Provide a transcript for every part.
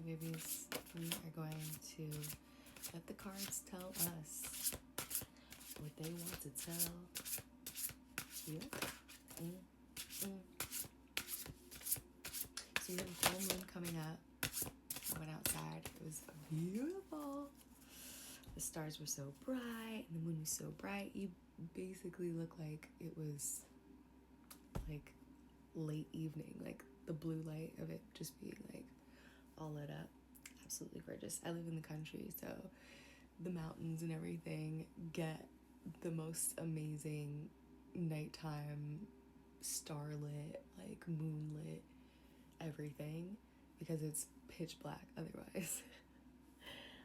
babies, we are going to let the cards tell us what they want to tell you. So you have a full moon coming up. I went outside. It was beautiful. The stars were so bright and the moon was so bright. You basically look like it was like late evening, like the blue light of it just being like all lit up. Absolutely gorgeous. I live in the country, so the mountains and everything get the most amazing nighttime starlit, like moonlit everything, because it's pitch black otherwise.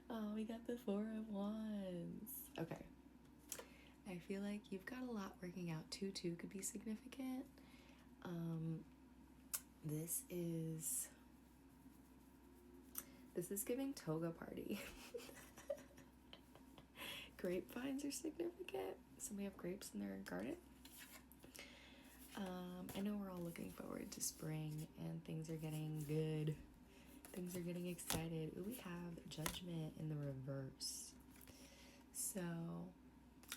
Oh, we got the Four of Wands. Okay. I feel like you've got a lot working out. 2-2 could be significant. This is giving toga party. Grapevines are significant. Somebody have grapes in their garden. I know we're all looking forward to spring and things are getting good. Things are getting excited. Ooh, we have Judgment in the reverse. So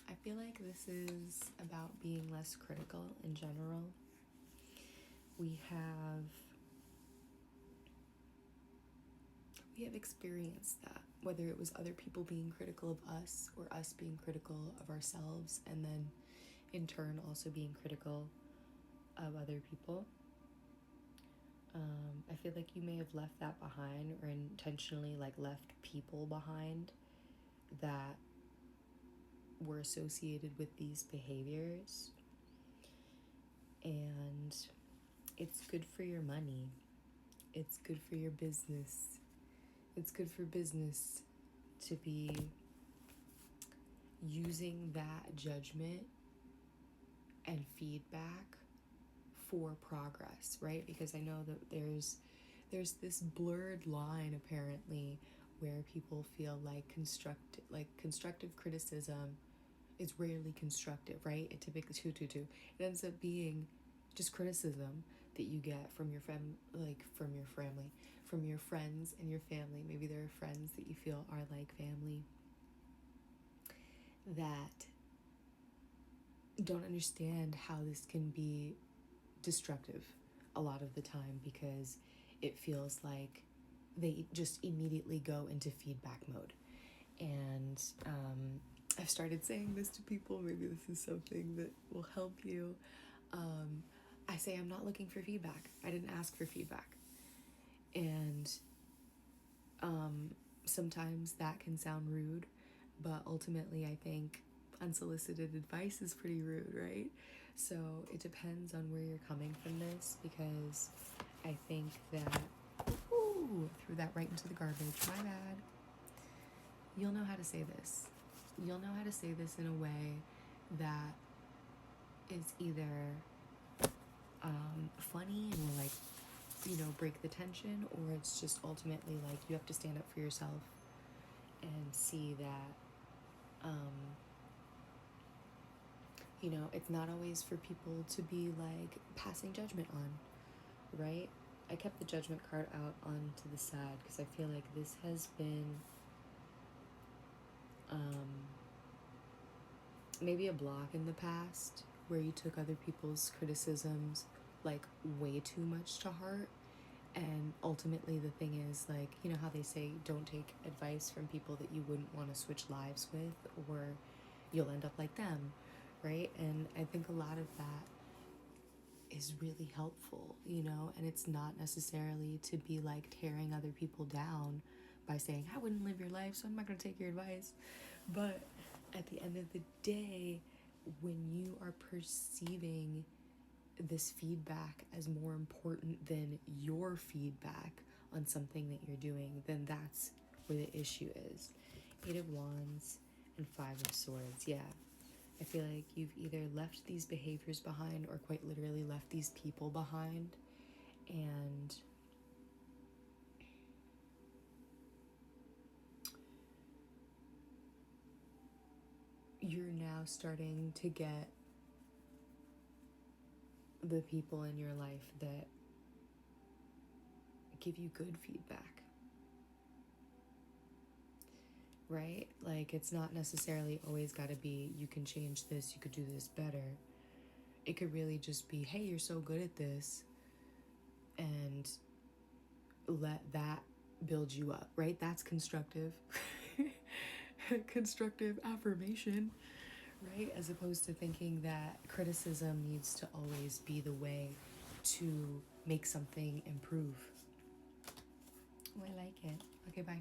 I feel like this is about being less critical in general. We have experienced that, whether it was other people being critical of us or us being critical of ourselves, and then in turn also being critical of other people. I feel like you may have left that behind, or intentionally like left people behind that were associated with these behaviors. And it's good for your money. It's good for your business. It's good for business to be using that judgment and feedback for progress, right? Because I know that there's this blurred line apparently where people feel like constructive criticism is rarely constructive, right? It typically 2-2-2. It ends up being just criticism that you get from your from your family, from your friends and your family. Maybe there are friends that you feel are like family that don't understand how this can be destructive a lot of the time, because it feels like they just immediately go into feedback mode. And I've started saying this to people. Maybe this is something that will help you. I say I'm not looking for feedback. I didn't ask for feedback. And sometimes that can sound rude, but ultimately I think unsolicited advice is pretty rude, right? So it depends on where you're coming from this, because I think that, threw that right into the garbage, my bad. You'll know how to say this. You'll know how to say this in a way that is either funny and will, like, break the tension, or it's just ultimately like you have to stand up for yourself and see that it's not always for people to be like passing judgment on, right? I kept the Judgment card out onto the side because I feel like this has been maybe a block in the past where you took other people's criticisms like way too much to heart. And ultimately the thing is, like, how they say don't take advice from people that you wouldn't want to switch lives with, or you'll end up like them, right? And I think a lot of that is really helpful, and it's not necessarily to be like tearing other people down by saying I wouldn't live your life, so I'm not going to take your advice. But at the end of the day, when you are perceiving this feedback as more important than your feedback on something that you're doing, then that's where the issue is. 8 of Wands and 5 of Swords. Yeah, I feel like you've either left these behaviors behind or quite literally left these people behind, and you're now starting to get the people in your life that give you good feedback, right? Like, it's not necessarily always got to be, you can change this, you could do this better. It could really just be, hey, you're so good at this, and let that build you up, right? That's constructive. Constructive affirmation, right? As opposed to thinking that criticism needs to always be the way to make something improve. Oh, I like it. Okay, bye.